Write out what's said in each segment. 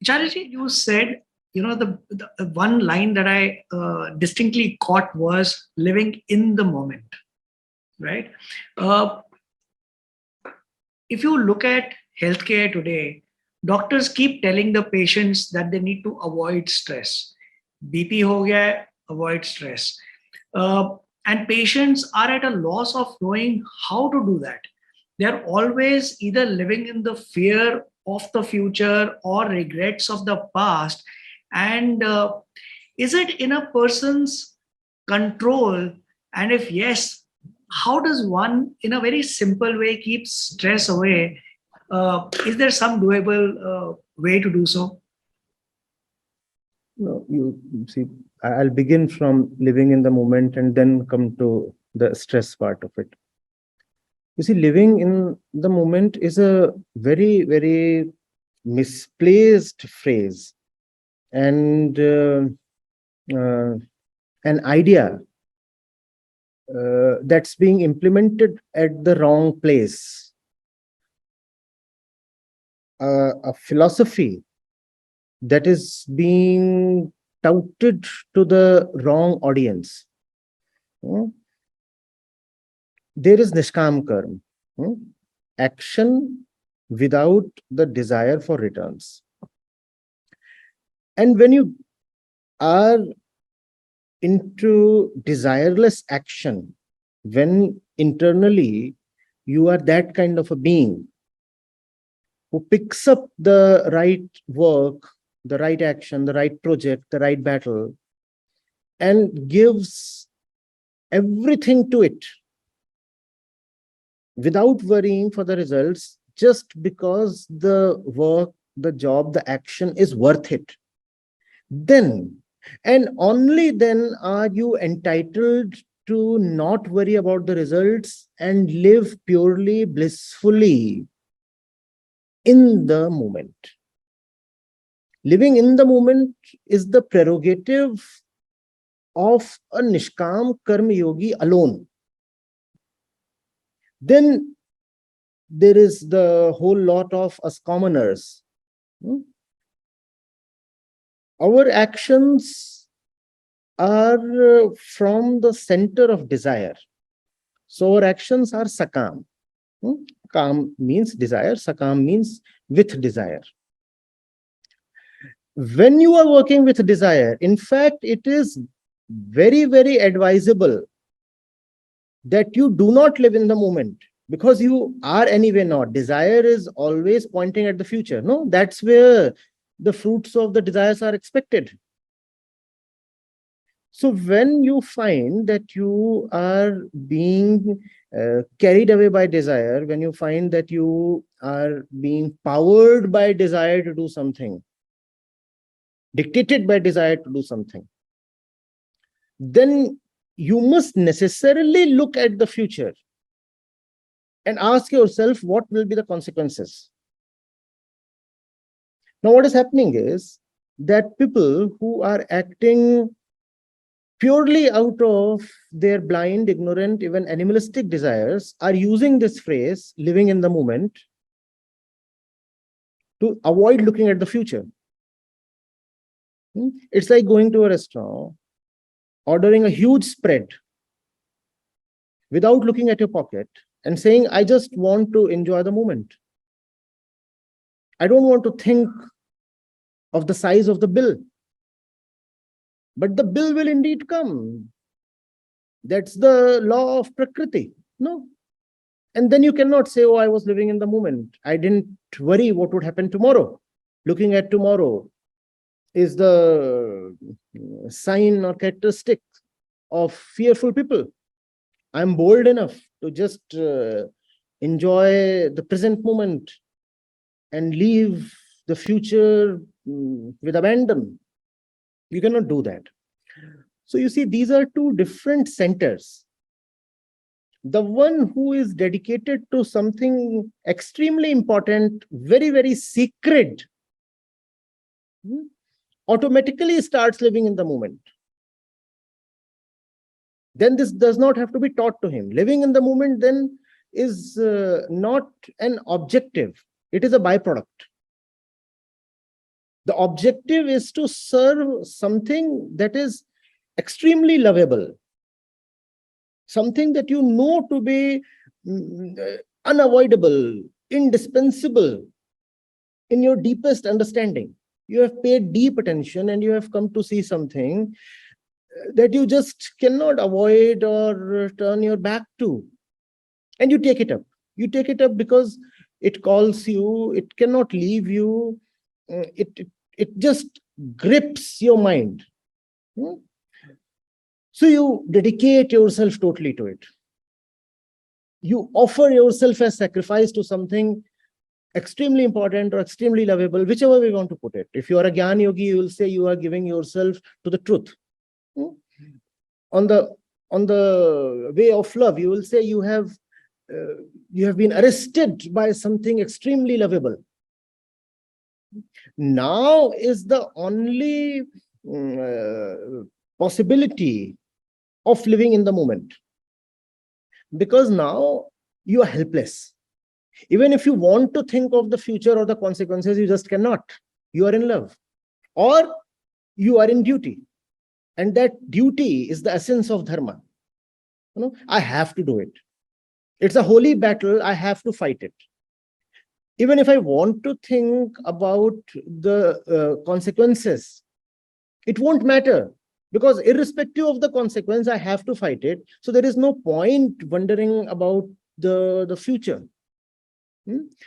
Charity, you said, the one line that I distinctly caught was living in the moment, right? Uh, if you look at healthcare today, doctors keep telling the patients that they need to avoid stress. BP ho gaya hai, avoid stress. Uh, and patients are at a loss of knowing how to do that. They're always either living in the fear of the future or regrets of the past. And is it in a person's control? And if yes, how does one, in a very simple way, keep stress away? Is there some doable way to do so? No, you see, I'll begin from living in the moment and then come to the stress part of it. You see, living in the moment is a very, very misplaced phrase and an idea that's being implemented at the wrong place. A philosophy that is being touted to the wrong audience. There is nishkam karma, action without the desire for returns. And when you are into desireless action, when internally you are that kind of a being who picks up the right work, the right action, the right project, the right battle, and gives everything to it without worrying for the results, just because the work, the job, the action is worth it, then and only then are you entitled to not worry about the results and live purely blissfully in the moment. Living in the moment is the prerogative of a Nishkam Karma Yogi alone. Then there is the whole lot of us commoners. Our actions are from the center of desire. So our actions are sakam. Kam means desire, sakam means with desire. When you are working with desire, in fact, it is very, very advisable that you do not live in the moment, because you are anyway not. Desire is always pointing at the future. No, that's where the fruits of the desires are expected. So when you find that you are being carried away by desire, when you find that you are being powered by desire to do something, dictated by desire to do something, then you must necessarily look at the future and ask yourself what will be the consequences. Now, what is happening is that people who are acting purely out of their blind, ignorant, even animalistic desires are using this phrase, living in the moment, to avoid looking at the future. It's like going to a restaurant, ordering a huge spread without looking at your pocket and saying, I just want to enjoy the moment. I don't want to think of the size of the bill. But the bill will indeed come. That's the law of Prakriti. No. And then you cannot say, oh, I was living in the moment. I didn't worry what would happen tomorrow. Looking at tomorrow is the sign or characteristic of fearful people. I'm bold enough to just enjoy the present moment and leave the future with abandon. You cannot do that. So you see, these are two different centers. The one who is dedicated to something extremely important, very, very sacred, automatically starts living in the moment. Then this does not have to be taught to him. Living in the moment then is not an objective. It is a byproduct. The objective is to serve something that is extremely lovable, something that you know to be unavoidable, indispensable in your deepest understanding. You have paid deep attention and you have come to see something that you just cannot avoid or turn your back to. And you take it up. You take it up because it calls you, it cannot leave you, it just grips your mind. So you dedicate yourself totally to it. You offer yourself as sacrifice to something extremely important or extremely lovable, whichever we want to put it. If you are a Gyan Yogi, you will say you are giving yourself to the truth. On the way of love, you will say you have been arrested by something extremely lovable. Now is the only possibility of living in the moment, because now you are helpless. Even if you want to think of the future or the consequences, you just cannot. You are in love or you are in duty, and that duty is the essence of dharma. I have to do it. It's a holy battle. I have to fight it. Even if I want to think about the consequences, it won't matter, because irrespective of the consequence, I have to fight it. So there is no point wondering about the future.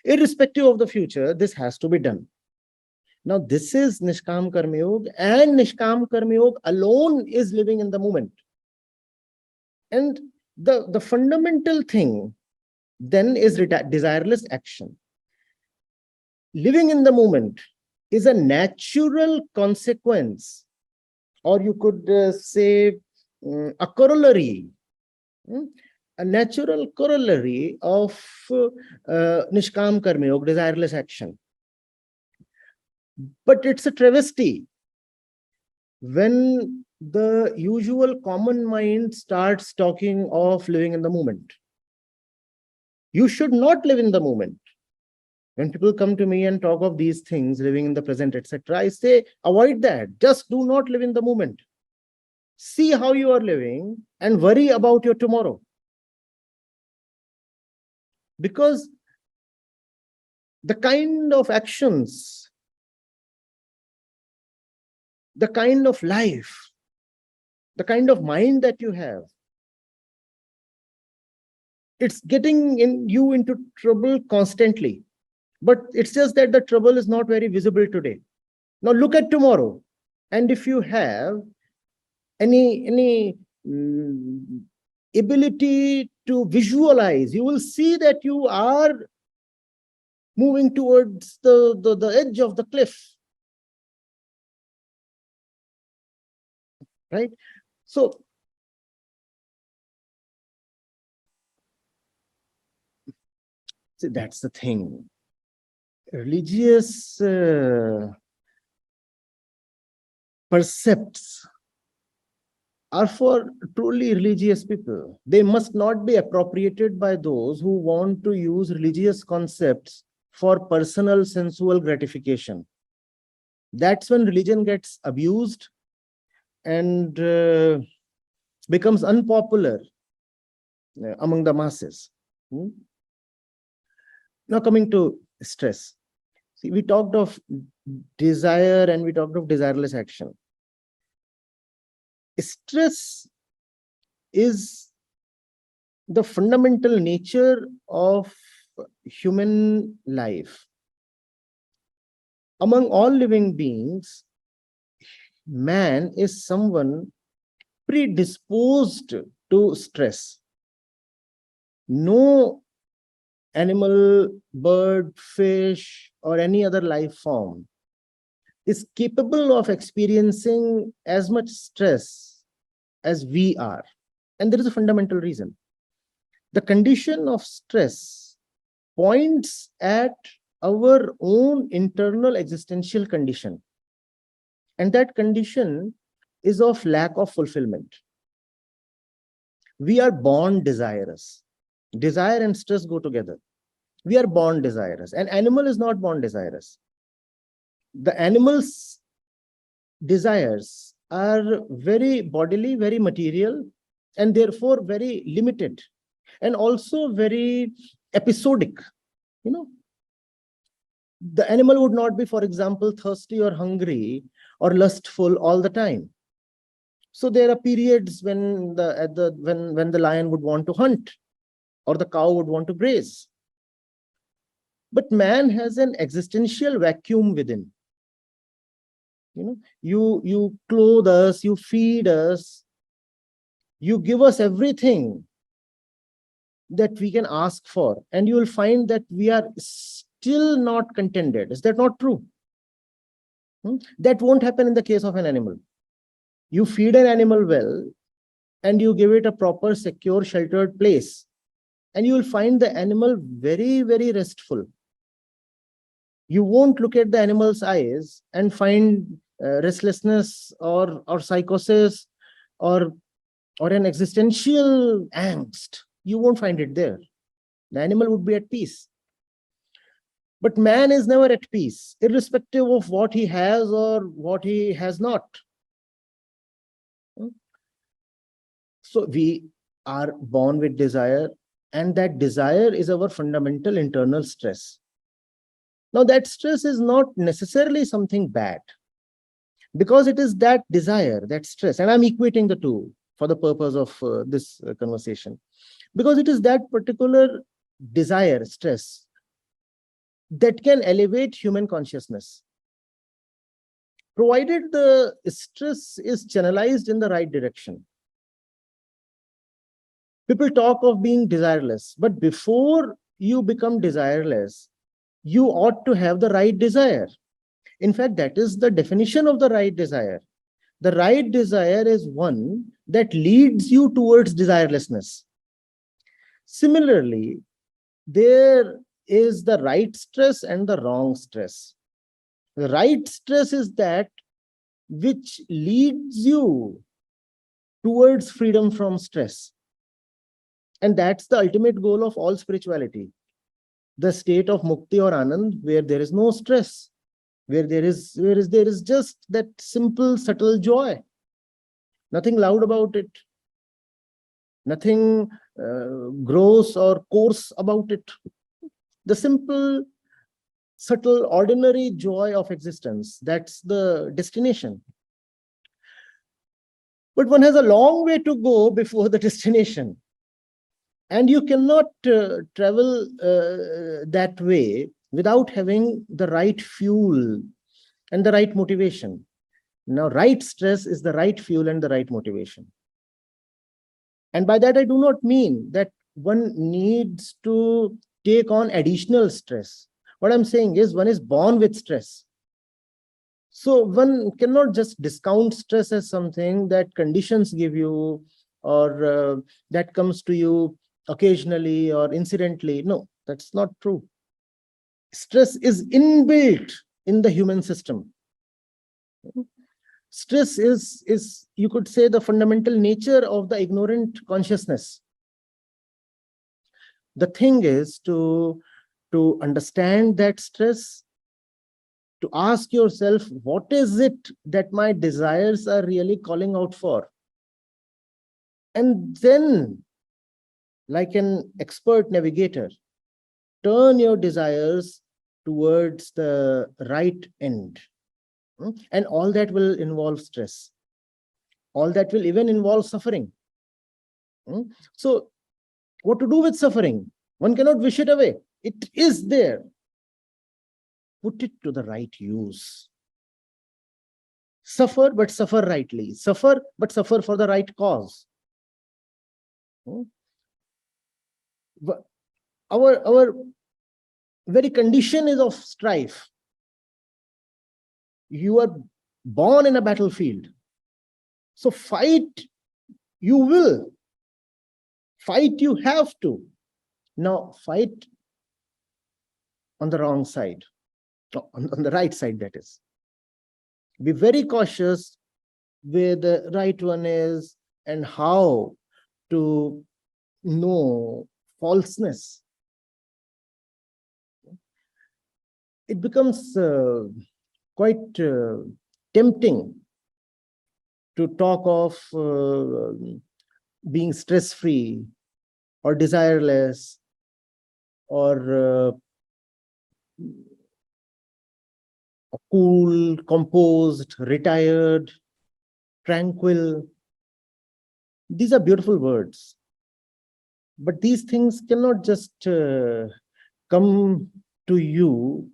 Irrespective of the future, this has to be done. Now, this is Nishkam Karma Yoga, and Nishkam Karma Yoga alone is living in the moment. And the fundamental thing then is desireless action. Living in the moment is a natural consequence, or you could say a corollary, a natural corollary of Nishkam Karma Yoga, desireless action. But it's a travesty when the usual common mind starts talking of living in the moment. You should not live in the moment. When people come to me and talk of these things, living in the present, etc., I say, avoid that. Just do not live in the moment. See how you are living and worry about your tomorrow. Because the kind of actions, the kind of life, the kind of mind that you have, it's getting you into trouble constantly. But it's just that the trouble is not very visible today. Now look at tomorrow. And if you have any ability to visualize, you will see that you are moving towards the edge of the cliff. Right? So see, that's the thing. Religious percepts are for truly religious people. They must not be appropriated by those who want to use religious concepts for personal sensual gratification. That's when religion gets abused and becomes unpopular among the masses. Now coming to stress. See, we talked of desire and we talked of desireless action. Stress is the fundamental nature of human life. Among all living beings, man is someone predisposed to stress. No animal, bird, fish, or any other life form is capable of experiencing as much stress as we are. And there is a fundamental reason. The condition of stress points at our own internal existential condition. And that condition is of lack of fulfillment. We are born desirous. Desire and stress go together. We are born desirous. An animal is not born desirous. the animals' desires are very bodily, very material, and therefore very limited, and also very episodic. The animal would not be, for example, thirsty or hungry or lustful all the time. So there are periods when when the lion would want to hunt, or the cow would want to graze. But man has an existential vacuum within. You clothe us, you feed us, you give us everything that we can ask for, and you will find that we are still not contented. Is that not true? That won't happen in the case of an animal. You feed an animal well, and you give it a proper, secure, sheltered place, and you will find the animal very, very restful. You won't look at the animal's eyes and find restlessness or psychosis or an existential angst. You won't find it there. The animal would be at peace. But man is never at peace, irrespective of what he has or what he has not. So we are born with desire, and that desire is our fundamental internal stress. Now, that stress is not necessarily something bad, because it is that desire, that stress, and I'm equating the two for the purpose of this conversation, because it is that particular desire, stress, that can elevate human consciousness, provided the stress is channelized in the right direction. People talk of being desireless, but before you become desireless, you ought to have the right desire. In fact, that is the definition of the right desire. The right desire is one that leads you towards desirelessness. Similarly, there is the right stress and the wrong stress. The right stress is that which leads you towards freedom from stress. And that's the ultimate goal of all spirituality. The state of mukti or anand, where there is no stress, where there is just that simple, subtle joy. Nothing loud about it. Nothing gross or coarse about it. The simple, subtle, ordinary joy of existence. That's the destination. But one has a long way to go before the destination. And you cannot travel that way without having the right fuel and the right motivation. Now, right stress is the right fuel and the right motivation. And by that, I do not mean that one needs to take on additional stress. What I'm saying is one is born with stress. So one cannot just discount stress as something that conditions give you, or that comes to you occasionally or incidentally. No, that's not true. Stress is inbuilt in the human system. Stress is, you could say, the fundamental nature of the ignorant consciousness. The thing is to understand that stress, to ask yourself, what is it that my desires are really calling out for? And then, like an expert navigator, turn your desires towards the right end. And all that will involve stress. All that will even involve suffering. So, what to do with suffering? One cannot wish it away. It is there. Put it to the right use. Suffer, but suffer rightly. Suffer, but suffer for the right cause. Our very condition is of strife. You are born in a battlefield. So fight, you will. Fight, you have to. Now, fight on the wrong side. On the right side, that is. Be very cautious where the right one is and how to know falseness. It becomes quite tempting to talk of being stress-free or desireless or cool, composed, retired, tranquil. These are beautiful words. But these things cannot just come to you,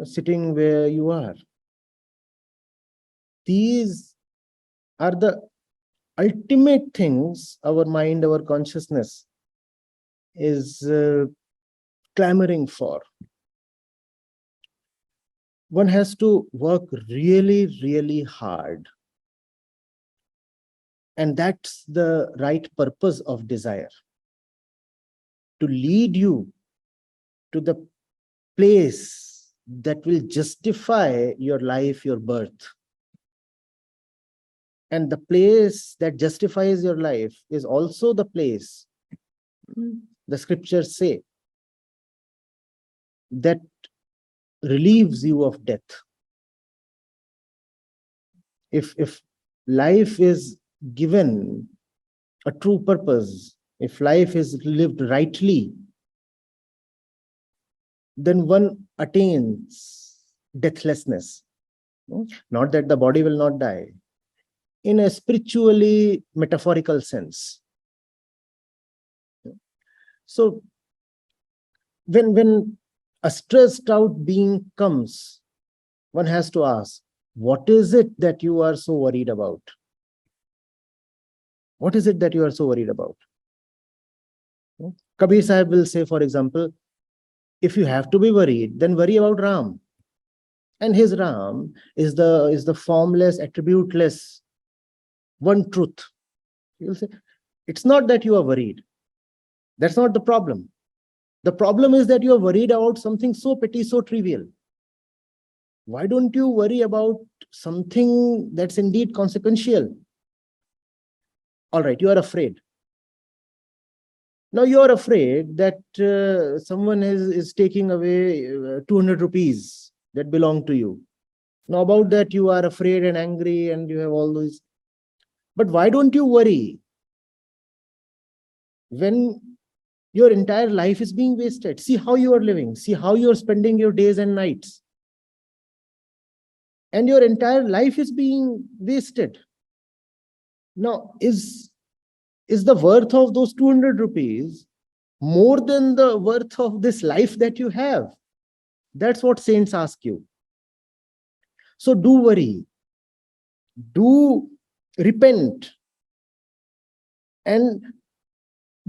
sitting where you are. These are the ultimate things our mind, our consciousness is clamoring for. One has to work really, really hard. And that's the right purpose of desire. To lead you to the place that will justify your life, your birth. And the place that justifies your life is also the place, the scriptures say, that relieves you of death. If life is given a true purpose, if life is lived rightly, then one attains deathlessness. Not that the body will not die, in a spiritually metaphorical sense. So when a stressed out being comes, one has to ask, what is it that you are so worried about? What is it that you are so worried about? Kabir Sahib will say, for example, if you have to be worried, then worry about Ram. And his Ram is the formless, attributeless, one truth. He will say, it's not that you are worried. That's not the problem. The problem is that you are worried about something so petty, so trivial. Why don't you worry about something that's indeed consequential? All right, you are afraid. Now you are afraid that someone is taking away 200 rupees that belong to you. Now about that you are afraid and angry and you have all those. But why don't you worry when your entire life is being wasted? See how you are living. See how you are spending your days and nights. And your entire life is being wasted. Now, is the worth of those 200 rupees more than the worth of this life that you have? That's what saints ask you. So do worry. Do repent. And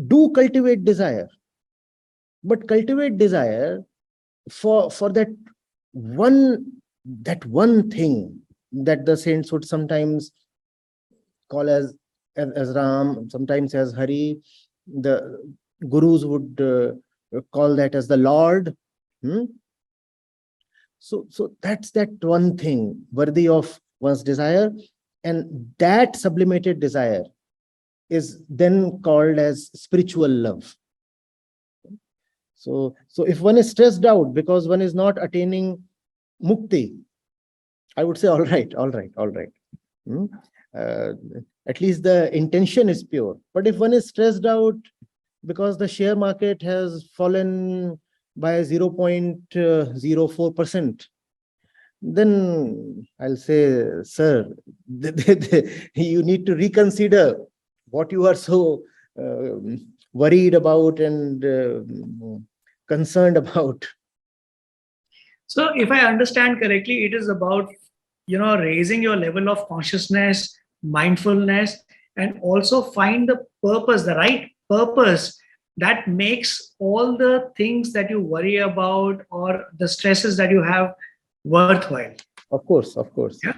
do cultivate desire. But cultivate desire for that one thing that the saints would sometimes call as Ram, sometimes as Hari. The gurus would call that as the Lord. So that's that one thing worthy of one's desire, and that sublimated desire is then called as spiritual love. So if one is stressed out because one is not attaining mukti, I would say, all right. At least the intention is pure. But if one is stressed out because the share market has fallen by 0.04%, then I'll say, sir, you need to reconsider what you are so worried about and concerned about. So if I understand correctly, it is about, raising your level of consciousness, mindfulness, and also find the purpose, the right purpose that makes all the things that you worry about or the stresses that you have worthwhile. Of course. Yeah.